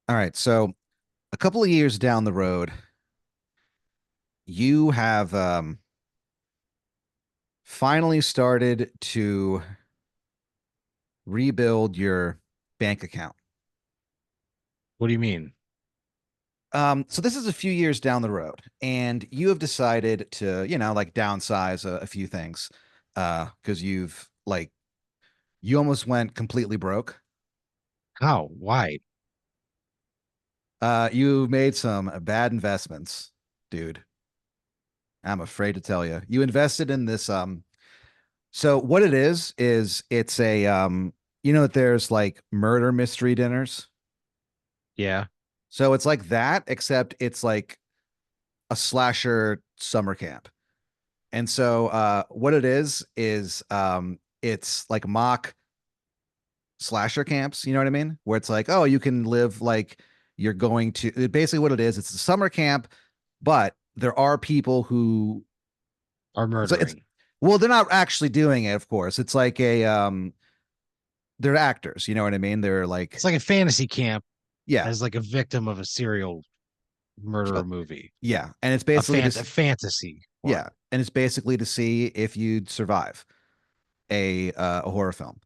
All right. So a couple of years down the road, you have finally started to rebuild your bank account. What do you mean? So this is a few years down the road, and you have decided to, like downsize a few things, because you almost went completely broke. How? Why? You made some bad investments, dude. I'm afraid to tell you. You invested in this. So what it is it's a that there's like murder mystery dinners. Yeah. So it's like that, except it's like a slasher summer camp. And so what it is it's like mock slasher camps, you know what I mean? Where it's like, oh, you can live like you're going to basically what it is, it's a summer camp, but there are people who Are it's murdering. well, they're not actually doing it, of course. It's like a they're actors, you know what I mean? They're like It's like a fantasy camp yeah. as like a victim of a serial Uh, murderer movie. yeah, and it's A basically a just fantasy yeah, one. and it's basically to see if you'd survive a horror film.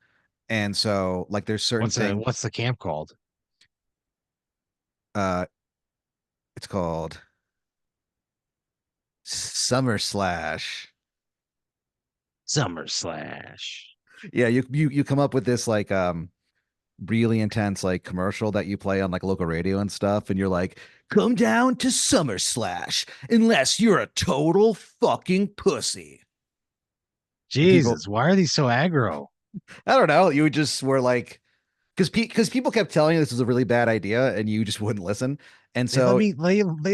And so like there's certain thing What's the camp called? uh it's called Summer Slash. Summer Slash. Yeah, you come up with this like really intense like commercial that you play on like local radio and stuff, and you're like, come down to Summer Slash unless you're a total fucking pussy. And people, Jesus, why are these so aggro? I don't know, you just were like, because people kept telling you this was a really bad idea and you just wouldn't listen. And so They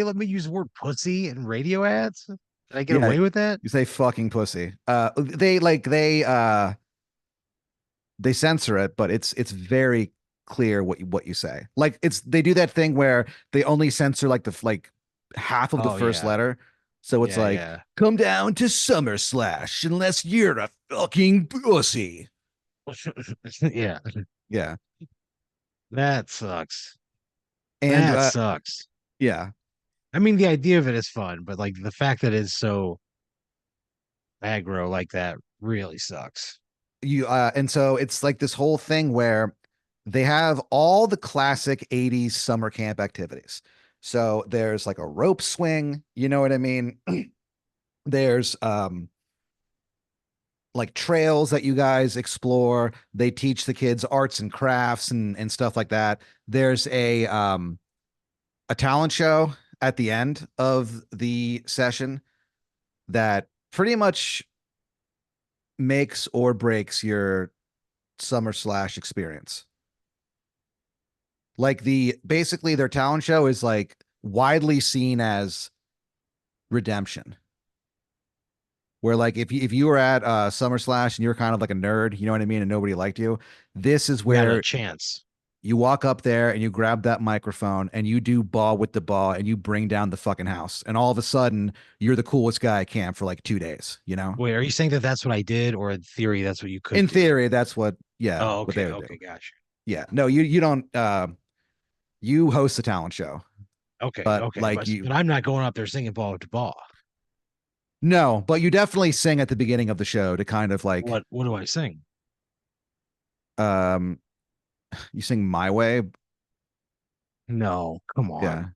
let me use the word pussy in radio ads? Did I get yeah, away with that? you say fucking pussy. They censor it, but it's very clear what you say. Like it's they do that thing where they only censor like the like half of the Oh first yeah. letter. So it's Yeah, like, yeah. come down to Summer Slash unless you're a fucking pussy. Yeah. Yeah. That sucks. And That sucks. yeah. I mean, the idea of it is fun, but like the fact that it's so aggro like that really sucks. You and so it's like this whole thing where they have all the classic 80s summer camp activities. So there's like a rope swing, you know what I mean? There's like trails that you guys explore. They teach the kids arts and crafts and stuff like that. There's a talent show at the end of the session that pretty much makes or breaks your summer slash experience. Like the basically their talent show is like widely seen as redemption. Where like if you were at Summer Slash and you're kind of like a nerd, you know what I mean, and nobody liked you, this is You got a where chance. you walk up there and you grab that microphone and you do ball with the ball and you bring down the fucking house. And all of a sudden, you're the coolest guy at camp for like 2 days, you know? Wait, are you saying that that's what I did, or in theory that's what you could In do? theory, that's yeah, Oh, what they okay, would do. okay, gotcha. Yeah. No, you don't, you host the talent show, Okay, but okay, like you, but I'm not going up there singing ball to ball. no, but you definitely sing at the beginning of the show to kind of like, What do I sing? um, you sing My Way. No, come Yeah. on,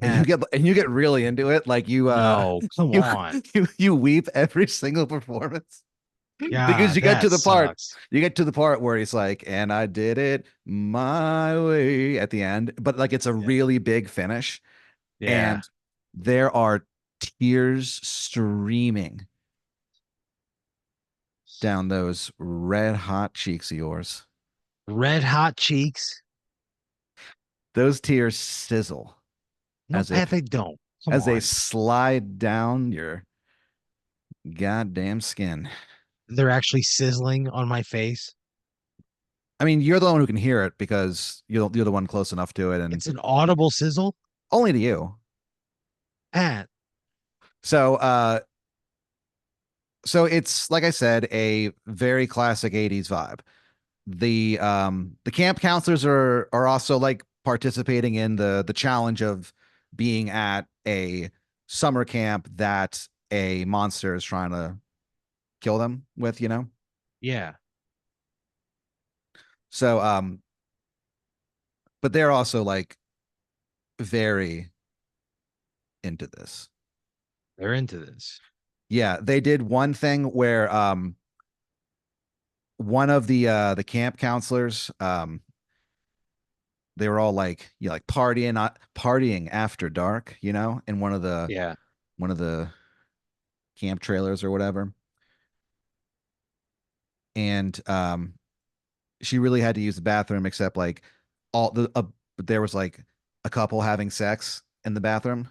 And no, you get really into it. Like you, no, come you, on. you weep every single performance. Because God, that sucks. you get to the part where he's like, and I did it my way at the end, but like it's a Yeah, really big finish, yeah. and there are tears streaming down those red hot cheeks of yours. Red hot cheeks. Those tears sizzle No, as if Pat, they don't. Come as they on. slide down your goddamn skin. They're actually sizzling on my face. I mean, you're the one who can hear it because you're the one close enough to it, and It's an audible sizzle. only to you. Pat, So, so it's like I said, a very classic 80s vibe. The camp counselors are also like participating in the challenge of being at a summer camp that a monster is trying to kill them with, you know? Yeah, So but they're also like very into this. they're into this. Yeah, they did one thing where one of the camp counselors they were all like like partying after dark, you know, in Yeah, one of the camp trailers or whatever. And she really had to use the bathroom except like all the there was like a couple having sex in the bathroom.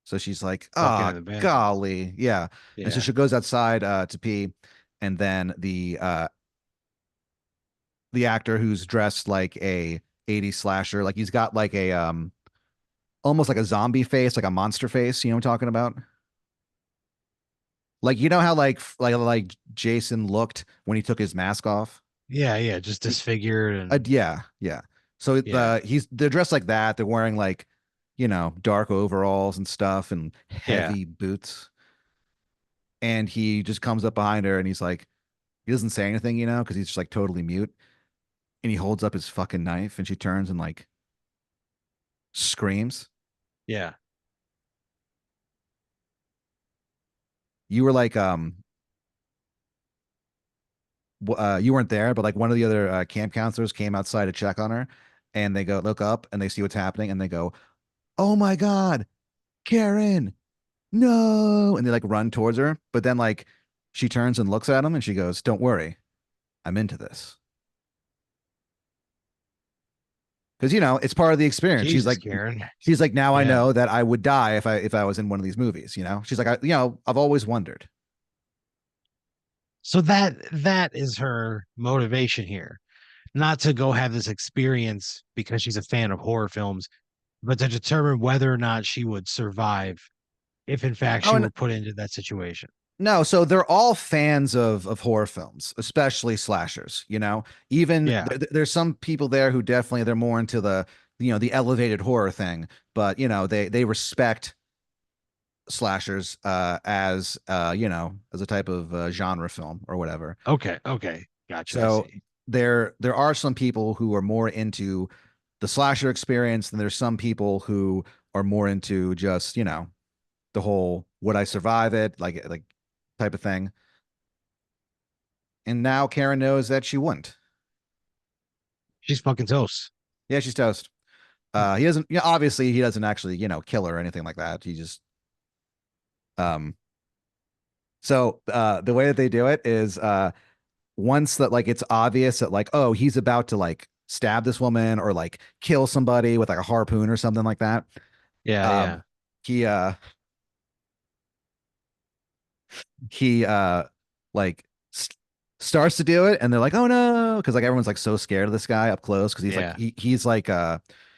So she's like, fucking "Ah, in the bathroom. golly." Yeah. And so Yeah, she goes outside to pee and then the actor who's dressed like a 80s slasher, like he's got like a almost like a zombie face, like a monster face, you know what I'm talking about? Like you know how like Jason looked when he took his mask off? yeah, yeah. Just He, disfigured and yeah, yeah. So yeah, they're dressed like that. They're wearing like, you know, dark overalls and stuff and yeah, heavy boots. And he just comes up behind her and he's like, he doesn't say anything, you know, because he's just like totally mute. And he holds up his fucking knife and she turns and like screams. yeah. You were like, you weren't there, but like one of the other camp counselors came outside to check on her, and they go look up and they see what's happening, and they go, "Oh my God, Karen, no!" And they like run towards her, but then like she turns and looks at him, and she goes, "Don't worry, I'm into this." Because you know it's part of the experience. Jesus, Karen. She's like, now I Yeah. know that I would die if I was in one of these movies. You know, she's like, you know, I've always wondered. So that is her motivation here. Not to go have this experience because she's a fan of horror films, but to determine whether or not she would survive if in fact Oh, she and were put into that situation. no, so they're all fans of horror films, especially slashers, you know. Even Yeah. there's some people there who definitely they're more into the, you know, the elevated horror thing, but you know, they respect slashers as you know, as a type of genre film or whatever. Okay. Okay. Gotcha. I So see. there are some people who are more into the slasher experience, and there's some people who are more into just, you know, the whole would I survive it, like type of thing. And now Karen knows that she wouldn't. She's fucking toast. Yeah, she's toast. He doesn't, yeah, obviously he doesn't actually, you know, kill her or anything like that. He just, um, so the way that they do it is once that like it's obvious that like, oh, he's about to like stab this woman or like kill somebody with like a harpoon or something like that. Yeah. Um, Yeah. he he like starts to do it and they're like, oh no, because like everyone's like so scared of this guy up close because he's like Yeah. he's like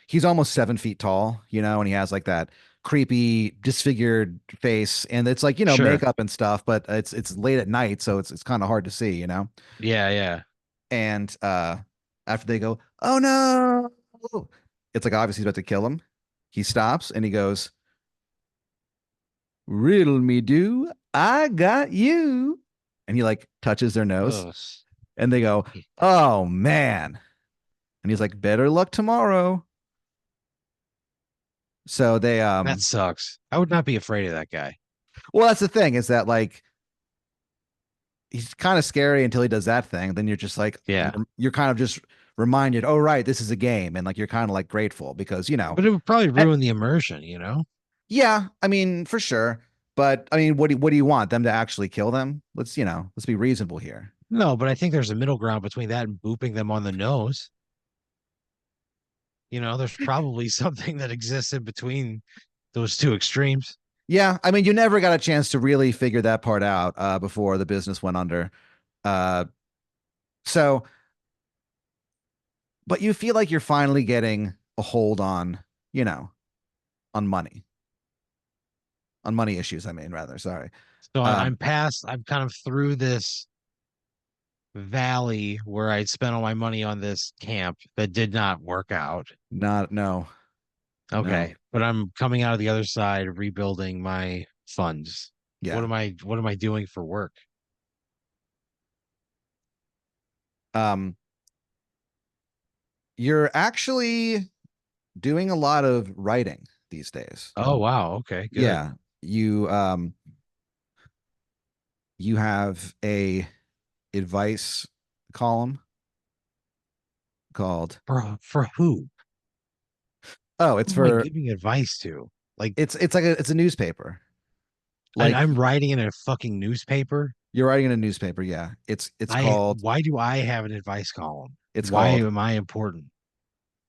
he's almost 7 feet tall, you know, and he has like that creepy disfigured face and it's like, you know, Sure. makeup and stuff, but it's late at night, so it's kind of hard to see, you know. Yeah. Yeah. And after they go, oh no, it's like obviously he's about to kill him. He stops and he goes, riddle me do, I got you. And he like touches their nose Oh, and they go, oh man. And he's like, better luck tomorrow. So they that sucks. I would not be afraid of that guy. well, that's the thing is that like he's kind of scary until he does that thing. Then you're just like Yeah. you're kind of just reminded, oh right, this is a game. And like you're kind of like grateful because, you know, But it would probably at, ruin the immersion, you know? yeah, I mean, for sure. But I mean, what do you want? Them to actually kill them? Let's, you know, let's be reasonable here. No, but I think there's a middle ground between that and booping them on the nose. You know, there's probably something that exists in between those two extremes. Yeah, I mean, you never got a chance to really figure that part out before the business went under. Uh, so, but you feel like you're finally getting a hold on, you know, on money, on money issues. I mean, rather, sorry. So Um, I'm past, I'm kind of through this valley where I'd spent all my money on this camp that did not work out. Not no, no. Okay, but I'm coming out of the other side, rebuilding my funds. Yeah. What am I doing for work? Um, you're actually doing a lot of writing these days. Oh wow, okay, good. Yeah. You you have a advice column called For who? oh, it's Who am I for giving advice to? Like, it's like it's a newspaper. and Like I'm writing in a fucking newspaper. you're writing in a newspaper, yeah. It's called Why do I have an advice column? it's Why called am I important?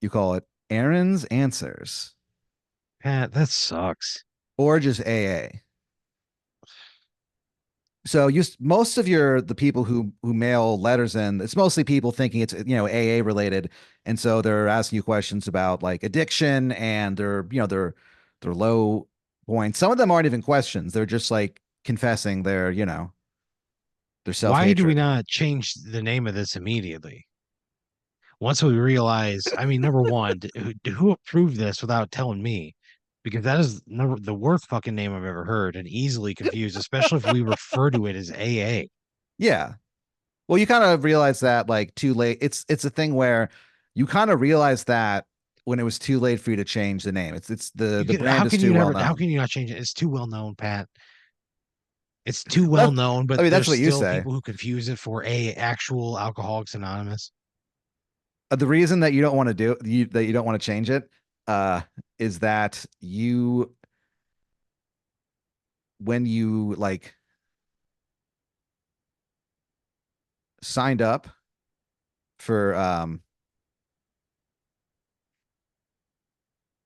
you call it Aaron's Answers Pat, that sucks. or just AA. So most of the people who mail letters in, it's mostly people thinking it's AA related, and so they're asking you questions about like addiction and their low points. Some of them aren't even questions; they're just like confessing their self Why do we hatred. not change the name of this immediately? Once we realize, I mean, number one, who approved this without telling me? Because that is the worst fucking name I've ever heard and easily confused, especially if we refer to it as AA. Yeah. Well, you kind of realize that like too late. It's a thing where you kind of realize that when it was too late for you to change the name. It's the brand How is can too you well never, how known. can you not change it? It's too well known, Pat. It's too well That, known, I but mean, that's there's what you still say. people who confuse it for a actual Alcoholics Anonymous. The reason that you don't want to that you don't want to change it uh is that you when you like signed up for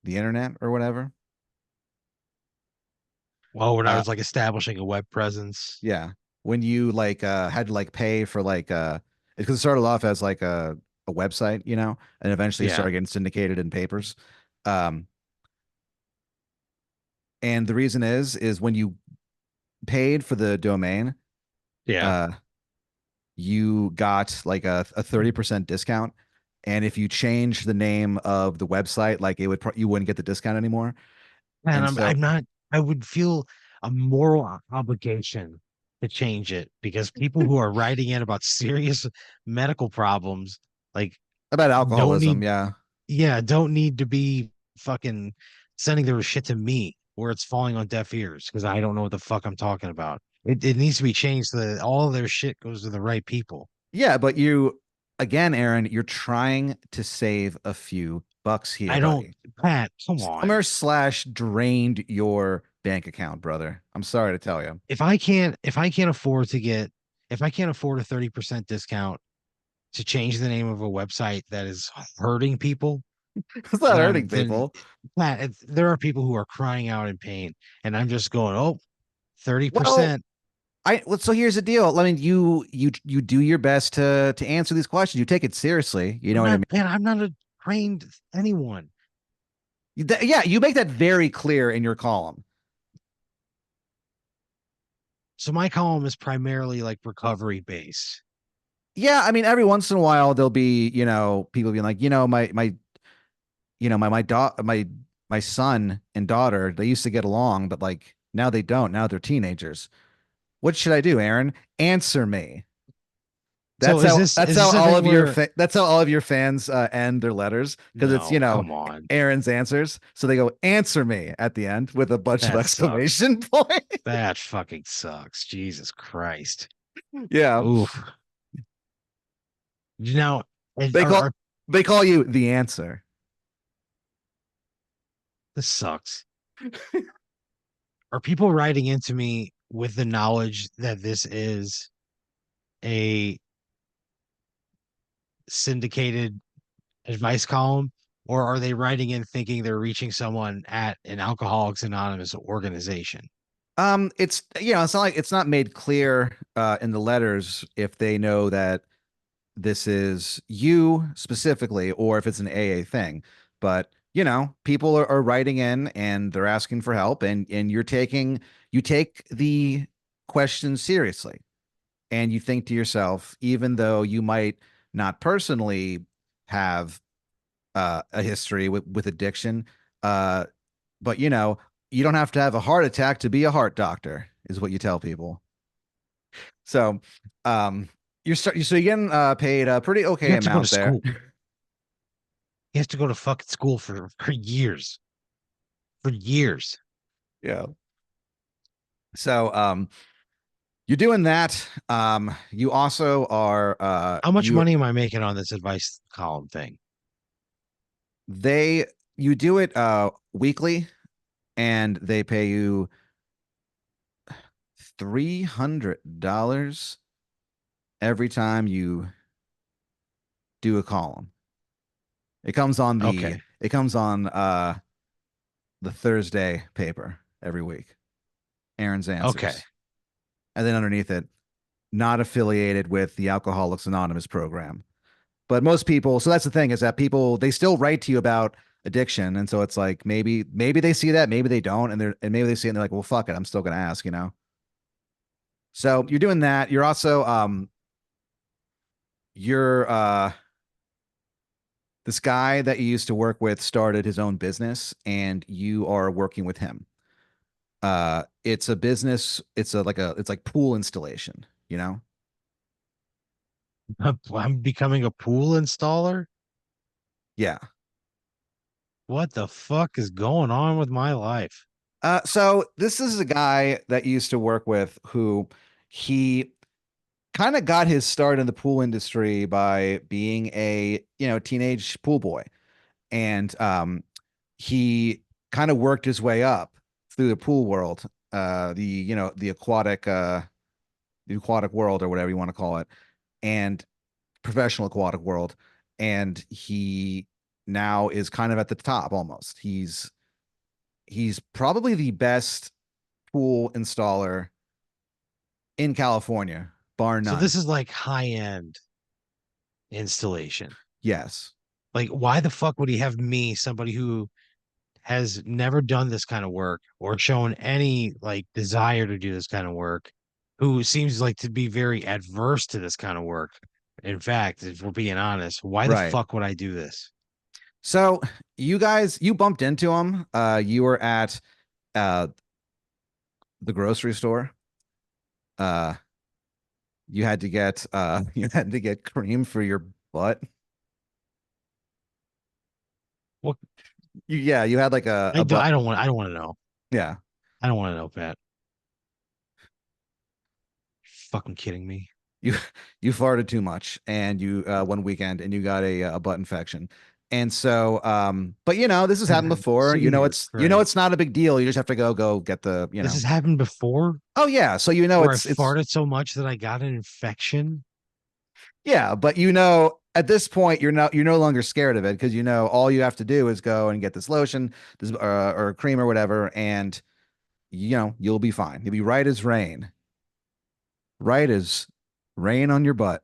the internet or whatever. Well, when I uh was like establishing a web presence. yeah, when you like had to like pay for like because it started off as like a website, and eventually it Yeah, started getting syndicated in papers. um and the reason is when you paid for the domain, yeah. uh you got like a 30% discount. And if you change the name of the website, like you wouldn't get the discount anymore. And And so, I'm not, I would feel a moral obligation to change it because people who are writing in about serious medical problems, like, about don't alcoholism, need, yeah. yeah, don't need to be fucking sending their shit to me where it's falling on deaf ears because I don't know what the fuck I'm talking about. It needs to be changed so that all of their shit goes to the right people. Yeah, but again, Aaron, you're trying to save a few bucks here, I don't, buddy. Pat, come on. Summer / drained your bank account, brother. I'm sorry to tell you. If I can't afford to get, if I can't afford a 30% discount to change the name of a website that is hurting people, It's not hurting then people. Pat, there are people who are crying out in pain, and I'm just going, oh, Well, 30%. so here's the deal. I mean, you do your best to answer these questions. You take it seriously. You know what I mean? I'm not a trained anyone. Yeah, you make that very clear in your column. So my column is primarily like recovery based. Yeah, I mean, every once in a while there'll be, people being like, my son and daughter, they used to get along, but like now they don't. Now they're teenagers. What should I do, Aaron? Answer me. So That's is how this a all thing of your where that's how all of your fans end their letters because it's no, come on. Aaron's answers. So they go answer me at the end with a bunch of That sucks. exclamation points. That fucking sucks. Jesus Christ. Yeah, Oof. Now, they call are they call you the answer. this sucks. Are people writing into me with the knowledge that this is a syndicated advice column, or are they writing in thinking they're reaching someone at an Alcoholics Anonymous organization? it's not made clear in the letters if they know that this is you specifically or if it's an AA thing. But people are writing in and they're asking for help, and you take the question seriously. and you think to yourself, even though you might not personally have a history with addiction, uh, but you don't have to have a heart attack to be a heart doctor, is what you tell people. So, um, so you're getting paid a pretty You okay have to go to amount there. school. He has to go to fucking school for years. For years. Yeah. So, you're doing that. You also are How much money am I making on this advice column thing? they you do it weekly, and they pay you $300 every time you do a column. Okay. It comes on the Thursday paper every week. Aaron's Okay. answers. And then underneath it, not affiliated with the Alcoholics Anonymous program. But most people, so that's the thing, is that people, they still write to you about addiction. And so it's like maybe they see that, maybe they don't, and maybe they see it and they're like, well, fuck it, I'm still gonna ask. So you're doing that. You're also you're this guy that you used to work with started his own business, and you are working with him. It's a business, it's like pool installation. I'm becoming a pool installer. Yeah. What the fuck is going on with my life? So this is a guy that you used to work with who he kind of got his start in the pool industry by being a teenage pool boy, and he kind of worked his way up through the pool world, the aquatic world, or whatever you want to call it, and professional aquatic world, and he now is kind of at the top almost. He's probably the best pool installer in California, bar So this none. is like high end installation. Yes. Like, why the fuck would he have me, somebody who has never done this kind of work or shown any like desire to do this kind of work, who seems like to be very adverse to this kind of work? In fact, if we're being honest, why the Right. fuck would I do this? So you bumped into him. You were at uh the grocery store. Uh, you had to get you had to get cream for your butt. What Yeah, you had like a butt. I don't want to know. Yeah. I don't want to know, Pat. Fucking kidding me. You you farted too much, and you one weekend, and you got a butt infection. And so but this has happened before. Jesus Christ. It's not a big deal. You just have to go get the. This has happened before Oh yeah, so where I it's farted so much that I got an infection. yeah, but at this point you're no longer scared of it, because all you have to do is go and get this lotion, this or cream or whatever, and you'll be fine. You'll be right as rain on your butt.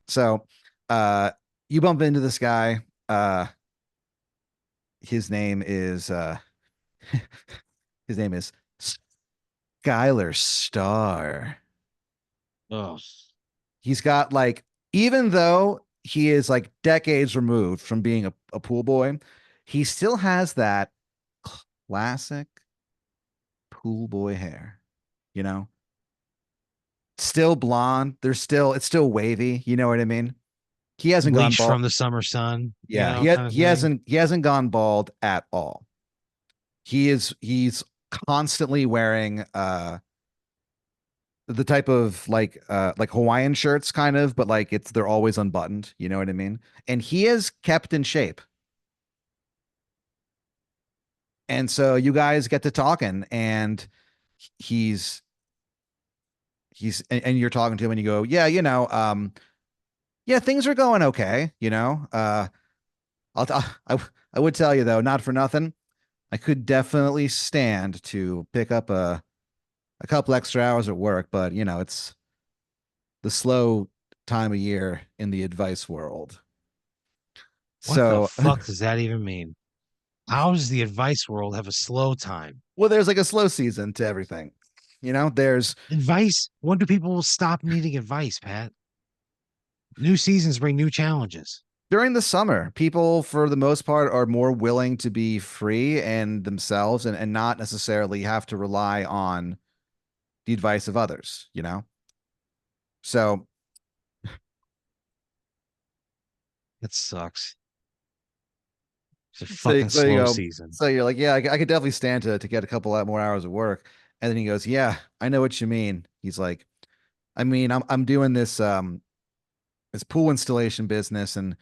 So, uh, you bump into this guy. His name is his name is Skylar Starr. Oh, He's got like, even though he is like decades removed from being a pool boy, he still has that classic pool boy hair, you know? Still blonde. It's still wavy, you know what I mean? He hasn't gone bleached bald. from the summer sun, Yeah, kind of thing. he hasn't gone bald at all. He's constantly wearing the type of like Hawaiian shirts kind of, but like they're always unbuttoned, you know what I mean? And he is kept in shape. And so you guys get to talking, and he's and you're talking to him, and you go, "Yeah, yeah, things are going okay. I would tell you though, not for nothing, I could definitely stand to pick up a couple extra hours at work, but it's the slow time of year in the advice world. What the So, fuck does that even mean? How does the advice world have a slow time? well, there's like a slow season to everything. There's Advice. When do people stop needing advice, Pat? New seasons bring new challenges. during the summer, people for the most part are more willing to be free and themselves and not necessarily have to rely on the advice of others. So That sucks. It's a so fucking so you slow go season. so you're like, yeah, I could definitely stand to get a couple lot more hours of work. And then he goes, yeah, I know what you mean. He's like, I mean, I'm doing this pool installation business, and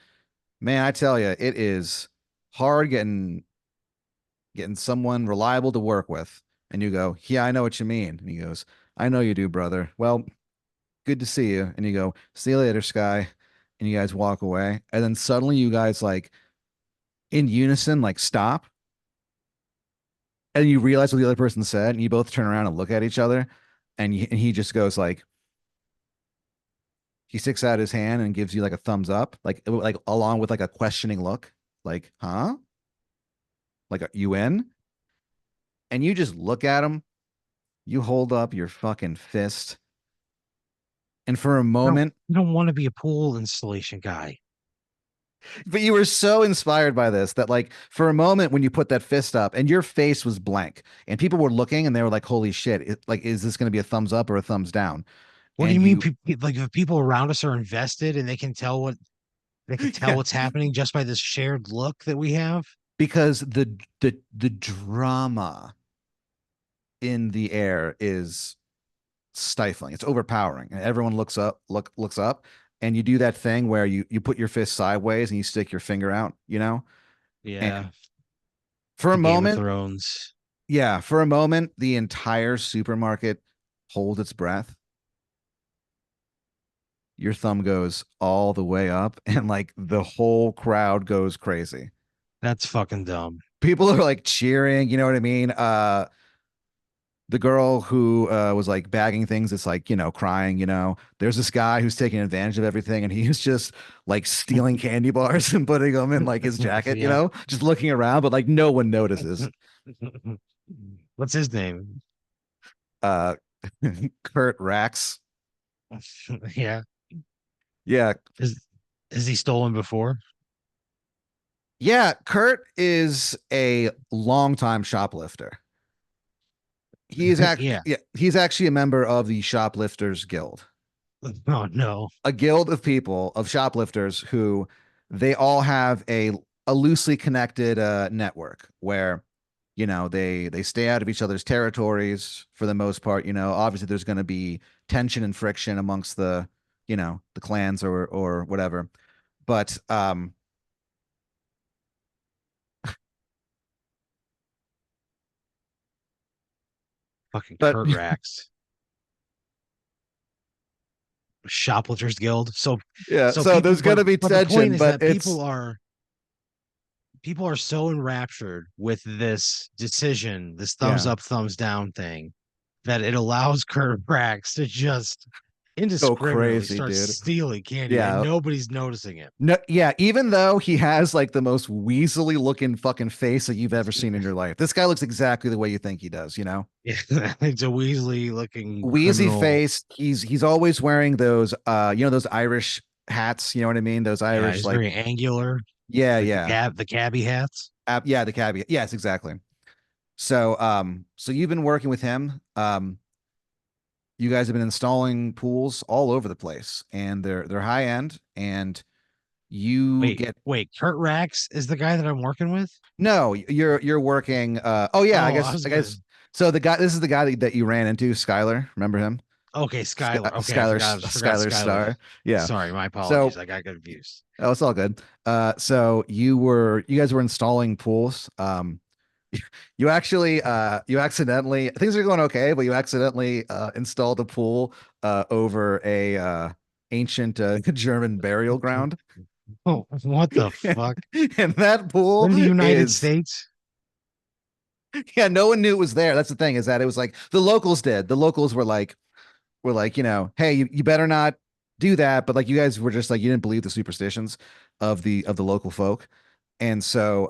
man, I tell you, it is hard getting someone reliable to work with. And you go, yeah, I know what you mean. And he goes, I know you do, brother. Well, good to see you. And you go, see you later, Sky. And you guys walk away. And then suddenly you guys like in unison, like stop. And you realize what the other person said. And you both turn around and look at each other. And he just goes like, he sticks out his hand and gives you like a thumbs up, like along with like a questioning look, like, huh? Like, are you in? And you just look at him. You hold up your fucking fist. And for a moment, I don't want to be a pool installation guy. but you were so inspired by this that, like, for a moment when you put that fist up and your face was blank and people were looking and they were like, holy shit, like, is this going to be a thumbs up or a thumbs down? What do you And mean? you, Like if people around us are invested and they can tell yeah, what's happening just by this shared look that we have? because the drama in the air is stifling. It's overpowering. And everyone looks up, and you do that thing where you put your fist sideways and you stick your finger out, And Yeah, for a the Game of moment, Thrones. yeah, for a moment, the entire supermarket holds its breath. Your thumb goes all the way up, and like the whole crowd goes crazy. That's fucking dumb. People are like cheering, you know what I mean? The girl who was like bagging things, it's like, crying. There's this guy who's taking advantage of everything, and he's just like stealing candy bars and putting them in like his jacket, Yeah. just looking around, but like no one notices. What's his name? Uh, Kurt Rax. Yeah. Yeah. Is is he stolen before? Yeah. Kurt is a longtime shoplifter. Yeah. He's actually a member of the Shoplifters Guild, Oh no. a guild of people, of shoplifters who they all have a loosely connected network where they stay out of each other's territories for the most part. Obviously there's going to be tension and friction amongst the clans or whatever, but Fucking but Kurt Rax. Shoplifters Guild. yeah, So so people there's going to be but the point tension, is but that it's people are so enraptured with this decision, this thumbs yeah, up, thumbs down thing, that it allows Kurt Brax to just go indiscriminately crazy, start dude. stealing candy and Yeah. nobody's noticing it. No, yeah, even though he has like the most weaselly looking fucking face that you've ever seen in your life. This guy looks exactly the way you think he does. It's a Weasley looking Wheezy criminal. face. He's always wearing those those Irish hats, you know what I mean? Those Yeah, Irish he's like very angular, yeah, like yeah. the cabbie hats. Yeah, the caveat. Yes, exactly. So you've been working with him. You guys have been installing pools all over the place, and they're high end, and you Wait, get wait, Kurt Rax is the guy that I'm working with? no, you're working oh yeah, I Oh, I guess was I gonna guess so the guy this is the guy that you ran into, Skylar, remember him? okay, Skylar. Okay, forgot Skylar Skylar. Star. Yeah. Sorry, my apologies. So I got confused. oh, it's all good. So you guys were installing pools. You actually you accidentally things are going okay, but you accidentally installed a pool over a ancient German burial ground. Oh, what the fuck? And that We're pool in the United is States. yeah, no one knew it was there. That's the thing, is that it was like the locals did. The locals were like, hey, you better not do that. But like you guys were just like you didn't believe the superstitions of the local folk. And so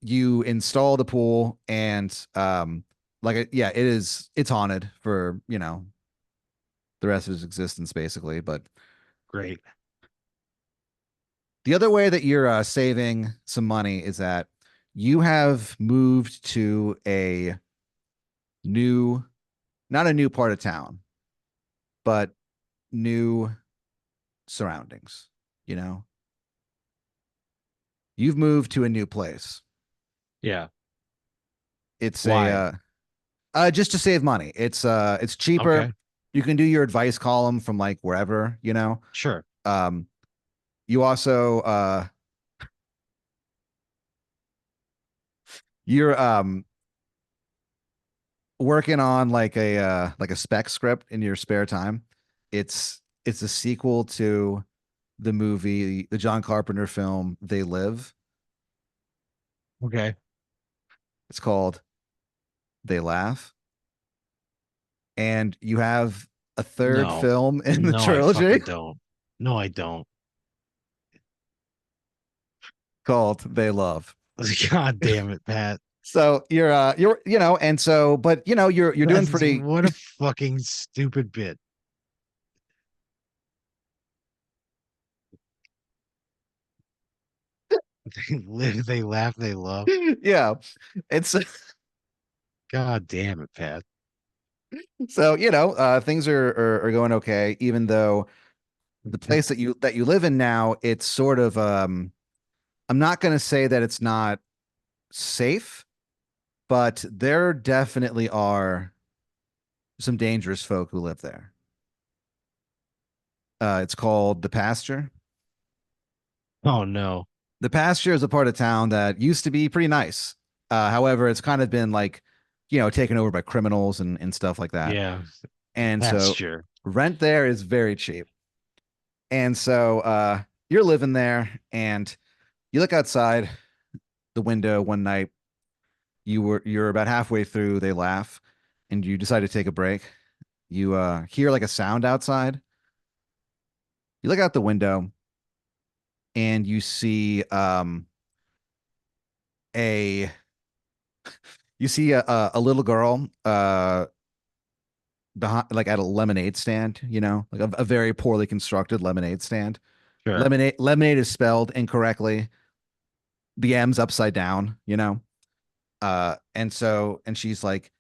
you install the pool and Yeah, it is. It's haunted for the rest of his existence, basically. But Great. the other way that you're saving some money is that you have moved to a new, not a new part of town, but new surroundings. You know, you've moved to a new place. Yeah. It's a Why? just to save money. It's cheaper. Okay. You can do your advice column from like wherever, Sure. Um, you also you're working on like a spec script in your spare time. It's a sequel to the movie, the John Carpenter film They Live. Okay. It's called They Laugh. And you have a third No. film in the No, I trilogy fucking don't. No, I don't. called They Love. God damn it, Pat. So you're and so but you're doing That's pretty. what a fucking stupid bit. They live, they laugh, they love. Yeah. It's God damn it, Pat. so things are going okay, even though the place that you live in now, it's sort of I'm not going to say that it's not safe, but there definitely are some dangerous folk who live there. It's called the pasture. Oh no. The pasture is a part of town that used to be pretty nice. However, it's kind of been like taken over by criminals and stuff like that. Yeah, And so pasture. rent there is very cheap. And so you're living there and you look outside the window one night. You're about halfway through, they laugh, and you decide to take a break. You hear like a sound outside. You look out the window and you see a a little girl behind like at a lemonade stand, like a very poorly constructed lemonade stand. Sure. Lemonade is spelled incorrectly. The M's upside down, and she's like,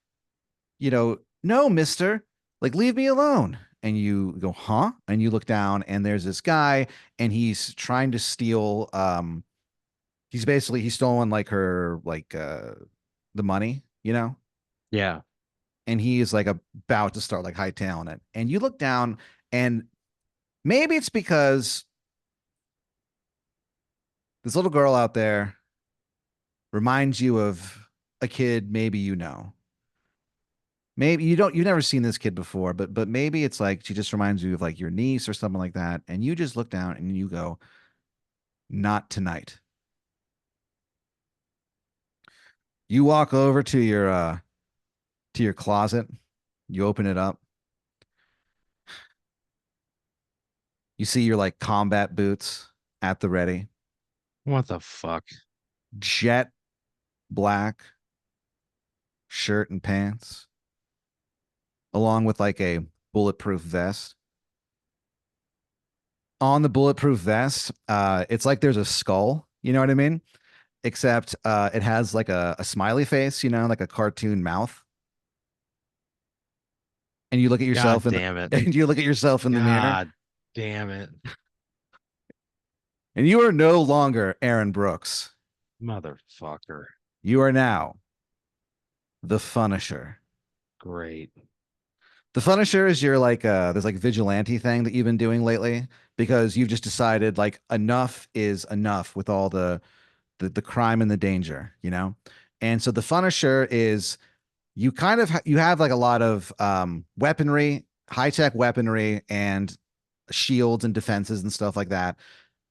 no, mister, like, leave me alone. And you go, huh? And you look down, and there's this guy, and he's trying to steal. He's stolen like her, like, the money, Yeah. and he is like about to start like hightailing it. And you look down, and maybe it's because this little girl out there reminds you of a kid maybe maybe you've never seen this kid before, but maybe it's like she just reminds you of like your niece or something like that, and you just look down and you go, not tonight. You walk over to your closet, you open it up, you see your like combat boots at the ready, What the fuck? jet black shirt and pants, along with like a bulletproof vest. On the bulletproof vest, it's like there's a skull, you know what I mean? Except it has like a smiley face, like a cartoon mouth. And you look at yourself God in the damn it. and you look at yourself in the mirror, God damn it. and you are no longer Aaron Brooks. Motherfucker. You are now the Punisher. Great. The Punisher is your like there's like vigilante thing that you've been doing lately because you've just decided like enough is enough with all the crime and the danger, And so the Punisher is you kind of you have like a lot of weaponry, high-tech weaponry and shields and defenses and stuff like that,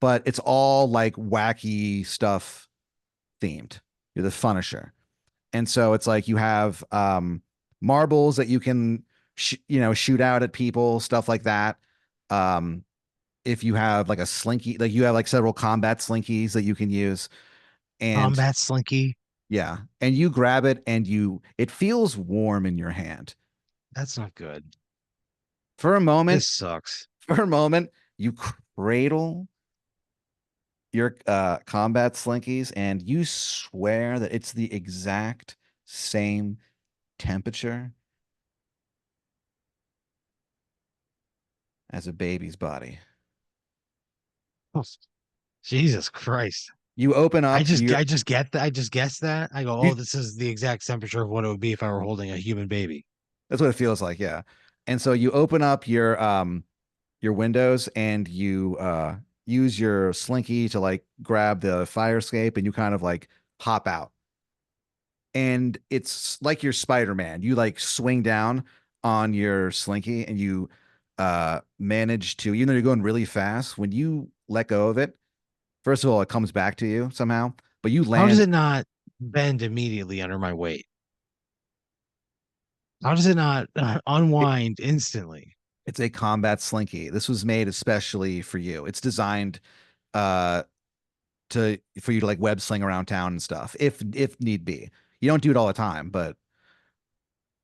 but it's all like wacky stuff themed. You're the Punisher. And so it's like you have marbles that you can shoot out at people, stuff like that. Um if you have like a slinky, like you have like several combat slinkies that you can use. And Combat Slinky. Yeah. And you grab it and it feels warm in your hand. That's not good. For a moment, This sucks. for a moment, you cradle your combat slinkies and you swear that it's the exact same temperature as a baby's body. Oh, Jesus Christ. You open I up just your I just get that. I just guess that. I go, you oh, this is the exact temperature of what it would be if I were holding a human baby. that's what it feels like, yeah. And so you open up your windows and you use your slinky to like grab the fire escape and you kind of like hop out. And it's like you're Spider-Man. You like swing down on your slinky and you manage to, even though you're going really fast, when you let go of it, first of all, it comes back to you somehow, but you How does land. it not bend immediately under my weight? How does it not it, unwind instantly? it's a combat slinky. This was made especially for you. It's designed uh to for you to like web sling around town and stuff if need be. You don't do it all the time, but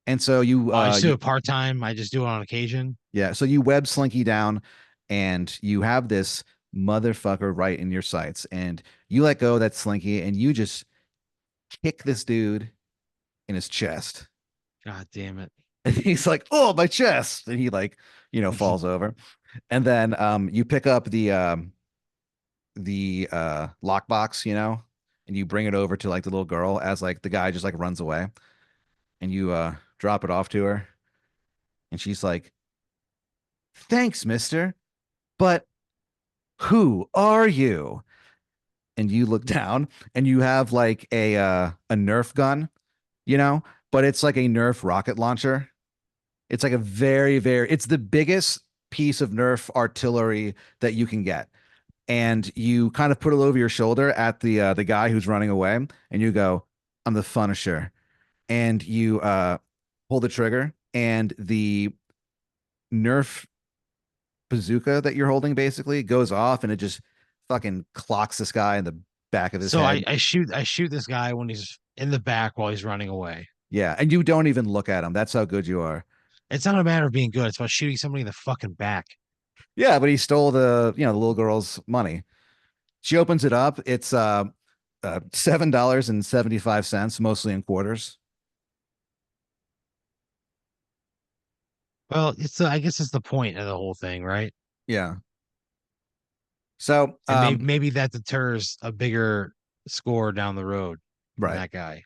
and so I just do it part time. I just do it on occasion. yeah, so you web slinky down and you have this motherfucker right in your sights and you let go of that slinky and you just kick this dude in his chest. God damn it. And he's like, "Oh, my chest." And he like, falls over. And then you pick up the lockbox, and you bring it over to like the little girl as like the guy just like runs away and you drop it off to her and she's like, "Thanks, mister, but who are you?" And you look down and you have like a Nerf gun, you know, but it's like a Nerf rocket launcher. It's like a it's the biggest piece of Nerf artillery that you can get. And you kind of put it over your shoulder at the guy who's running away, and you go, "I'm the Punisher," and you pull the trigger, and the Nerf bazooka that you're holding basically goes off, and it just fucking clocks this guy in the back of his So I, head. I shoot this guy when he's in the back while he's running away. Yeah, and you don't even look at him. That's how good you are. It's not a matter of being good. It's about shooting somebody in the fucking back. Yeah, but he stole the little girl's money. She opens it up. It's $7.75, mostly in quarters. Well, I guess it's the point of the whole thing, right? Yeah. So, And maybe that deters a bigger score down the road from right. that guy.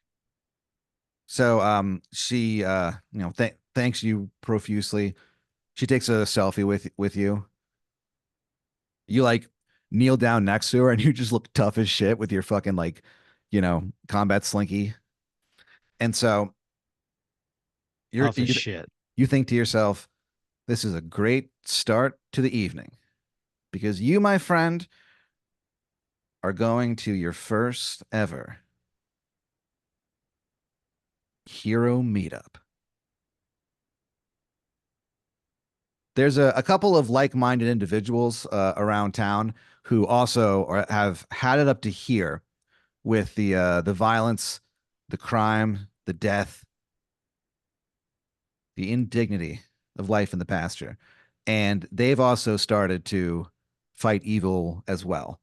So, she, thanks you profusely. She takes a selfie with you. You like kneel down next to her, and you just look tough as shit with your fucking like, combat slinky. And so you're Tough as shit. you think to yourself, this is a great start to the evening because you, my friend, are going to your first ever hero meetup. There's a couple of like-minded individuals around town who also have had it up to here with the violence, the crime, the death, the indignity of life in the pasture, and they've also started to fight evil as well.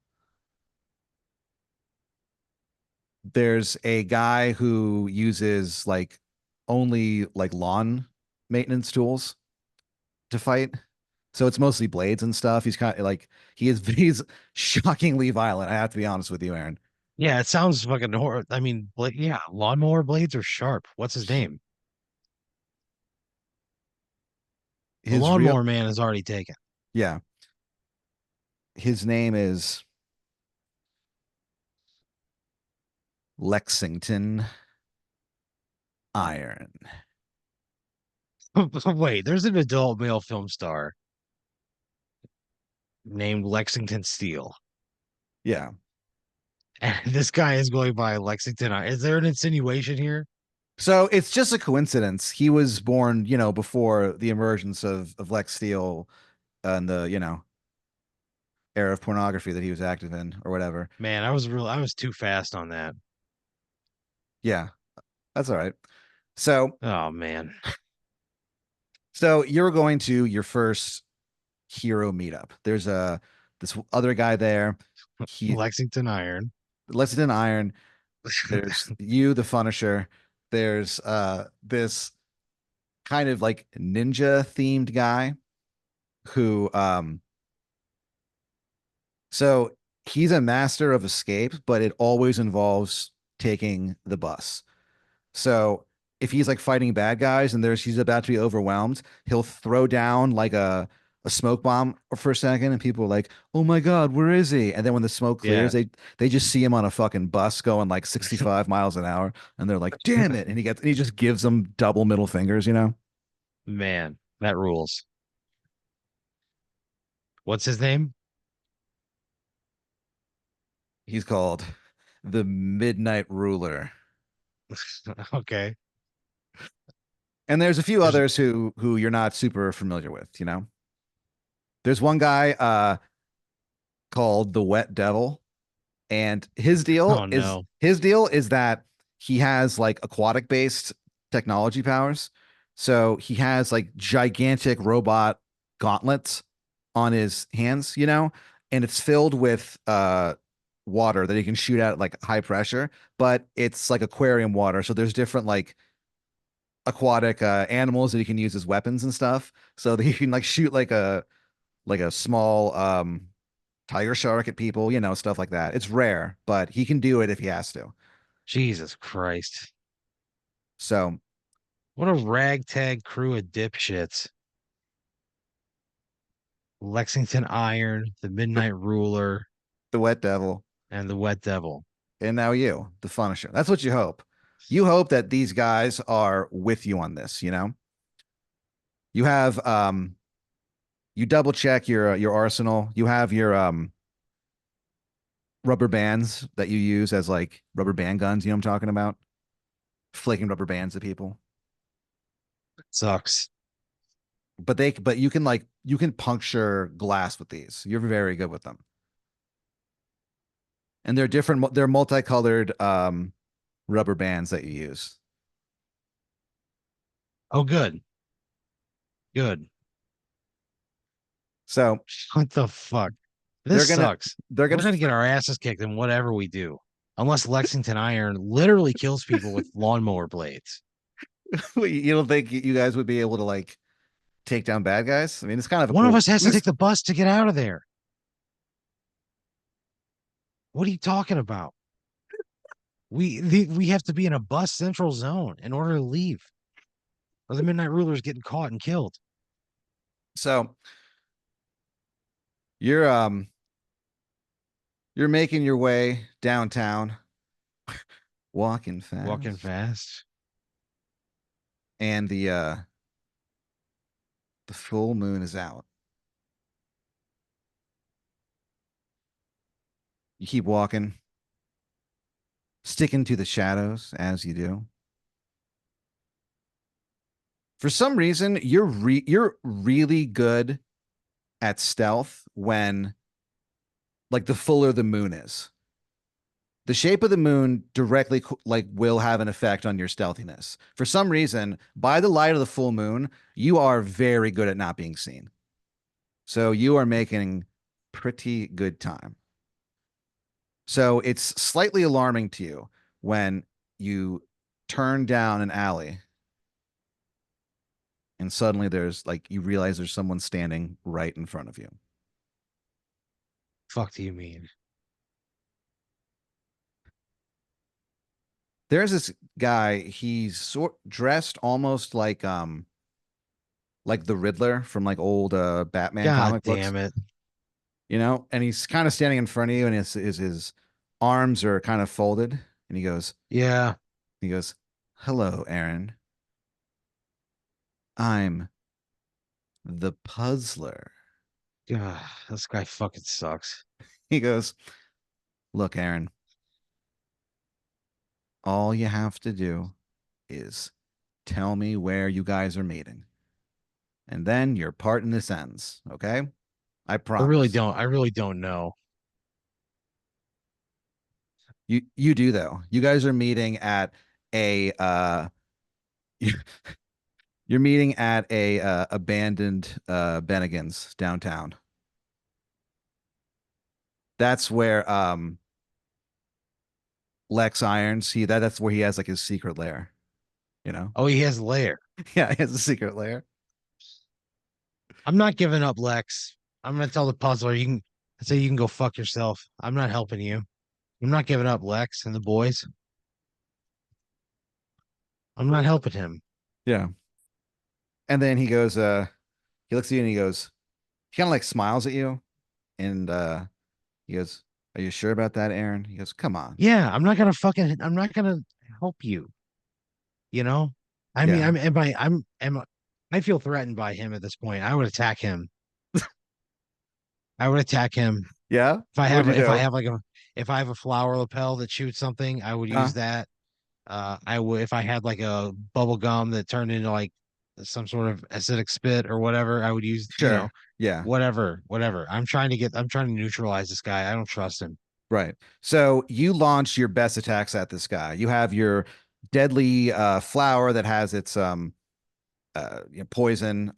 There's a guy who uses like only like lawn maintenance tools to fight. So it's mostly blades and stuff. He's kind of like he's shockingly violent. I have to be honest with you, Aaron. Yeah, it sounds fucking horror. I mean, yeah, lawnmower blades are sharp. What's his name? The His real lawnmower man is already taken. Yeah, his name is Lexington Iron. Wait, there's an adult male film star named Lexington Steele. Yeah. And this guy is going by Lexington. Is there an insinuation here? So it's just a coincidence. He was born, before the emergence of Lex Steele and the, era of pornography that he was active in or whatever. Man, I was too fast on that. Yeah, that's all right. So, Oh man. so you're going to your first hero meetup. There's a this other guy there. He Lexington Iron. Lexington Iron. There's you, the Punisher. There's this kind of like ninja themed guy who so he's a master of escape, but it always involves taking the bus. So if he's like fighting bad guys and he's about to be overwhelmed, he'll throw down like a smoke bomb for a second, and people are like, "Oh my God, where is he?" And then when the smoke clears, Yeah. they just see him on a fucking bus going like 65 miles an hour, and they're like, "Damn it!" And he just gives them double middle fingers, you know? Man, that rules. What's his name? He's called the Midnight Ruler. Okay. And there's a few There's others who you're not super familiar with, you know? There's one guy called the Wet Devil, and oh no. his deal is that he has like aquatic based technology powers. So he has like gigantic robot gauntlets on his hands, you know, and it's filled with water that he can shoot at like high pressure, but it's like aquarium water. So there's different like aquatic animals that he can use as weapons and stuff. So that he can like shoot like a small tiger shark at people, you know, stuff like that. It's rare, but he can do it if he has to. Jesus Christ. So What a ragtag crew of dipshits. Lexington Iron, the Midnight Ruler, the Wet Devil, and the Wet Devil. and now you, the Punisher. That's what you hope. You hope that these guys are with you on this, you know? You have you double check your arsenal. You have your rubber bands that you use as like rubber band guns, you know what I'm talking about? Flaking rubber bands at people. Sucks. But you can puncture glass with these. You're very good with them. And they're multicolored rubber bands that you use. Oh, good. Good. So What the fuck? This they're gonna sucks. they're We're gonna gonna get our asses kicked in whatever we do. Unless Lexington Iron literally kills people with lawnmower blades. you don't think you guys would be able to like take down bad guys? I mean, it's kind of a One of cool us has to take the bus to get out of there. What are you talking about? We have to be in a bus central zone in order to leave. Or the Midnight Ruler's getting caught and killed. so you're you're making your way downtown, walking Walking fast, fast. and the full moon is out. You keep walking, sticking to the shadows as you do. For some reason, you're really good at stealth when like the fuller the moon is. The shape of the moon directly like will have an effect on your stealthiness. For some reason, by the light of the full moon, you are very good at not being seen. So you are making pretty good time. So it's slightly alarming to you when you turn down an alley and suddenly there's like you realize there's someone standing right in front of you. Fuck do you mean? There's this guy, he's sort dressed almost like the Riddler from like old Batman God comic books, damn it. you know, and he's kind of standing in front of you and his arms are kind of folded and Yeah. he goes, "Hello, Aaron. I'm the puzzler." God, this guy fucking sucks. He goes, "Look, Aaron, all you have to do is tell me where you guys are meeting. And then your part in this ends, okay? I promise." I really don't know. You do though. You guys are meeting at a you're meeting at a abandoned Bennigan's downtown. That's where Lex Irons, that's where he has like his secret lair, you know? Oh, he has a lair. Yeah, he has a secret lair. I'm not giving up, Lex. I'm gonna tell the puzzler you can say you can go fuck yourself. I'm not helping you. I'm not giving up, Lex and the boys. I'm not helping him. Yeah. And then he looks at you and he goes, he kind of like smiles at you and he goes, "Are you sure about that, Aaron?" He goes, "Come on." Yeah, I'm not gonna help you, you know? I mean, Yeah. I feel threatened by him at this point. I would attack him. I would attack him. Yeah. If I What'd have you if I do? have like a if I have a flower lapel that shoots something, I would Uh, use that. I would if I had like a bubble gum that turned into like some sort of acidic spit or whatever, I would use, sure. Yeah. whatever. I'm trying to neutralize this guy. I don't trust him. Right. So you launch your best attacks at this guy. You have your deadly flower that has its poison.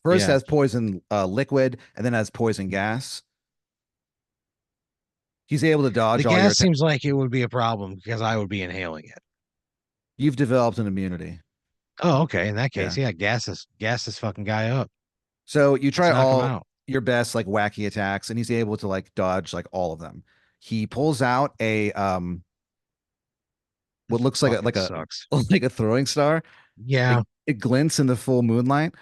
First Yeah. has poison liquid and then has poison gas. He's able to The dodge all your gas attacks. seems like it would be a problem because I would be inhaling it. You've developed an immunity. Oh, okay. In that case, Yeah. yeah, gas this fucking guy up. So you Let's try knock him all out. your best like wacky attacks, and he's able to like dodge like all of them. He pulls out a what This looks like fucking sucks. like a throwing star. Yeah. It glints in the full moonlight,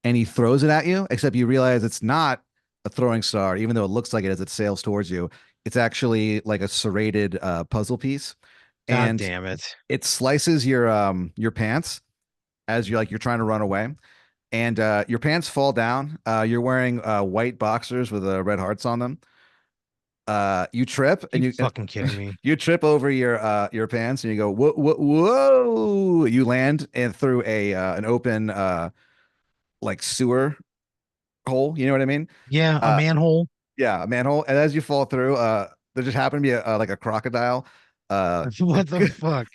and he throws it at you. Except you realize it's not a throwing star, even though it looks like it as it sails towards you. It's actually like a serrated puzzle piece, God and damn it. it slices your pants as you're trying to run away. And your pants fall down. You're wearing white boxers with red hearts on them. You trip and You fucking kidding me? you trip over your pants and you go whoa whoa whoa. You land and through a an open like sewer hole. You know what I mean? Yeah, a Uh, manhole. yeah, a manhole. And as you fall through, there just happened to be like a crocodile, uh, What the fuck?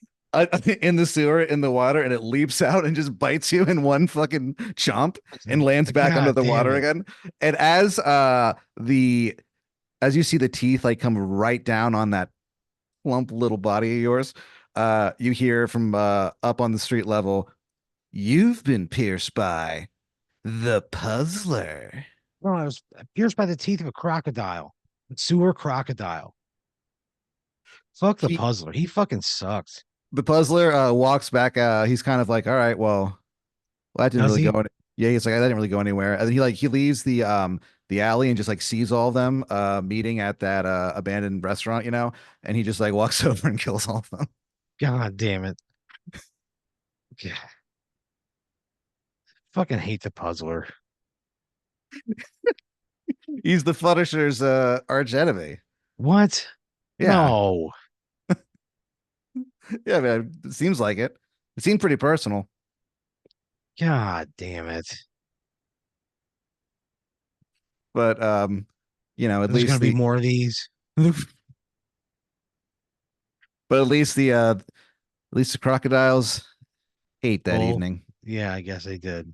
in the sewer in the water, and it leaps out and just bites you in one fucking chomp and lands back under God the damn water it. again. And the as you see the teeth like come right down on that plump little body of yours, you hear from up on the street level, "You've been pierced by the puzzler." No, I was pierced by the teeth of a crocodile. Sewer crocodile. Fuck the He puzzler. He fucking sucks. The puzzler walks back. He's kind of like, "All right, well, that didn't Does really go. he? Yeah, he's like, that didn't really go anywhere." And then he leaves the alley and just like sees all of them meeting at that abandoned restaurant, and he just like walks over and kills all of them. God damn it. Yeah. Fucking hate the puzzler. He's the Punisher's arch enemy. What? Yeah, No. yeah, man. It seems like it. It seemed pretty personal, God damn it. but at There's gonna least be the more of these. but at least the crocodiles ate that Oh, evening. yeah, I guess they did.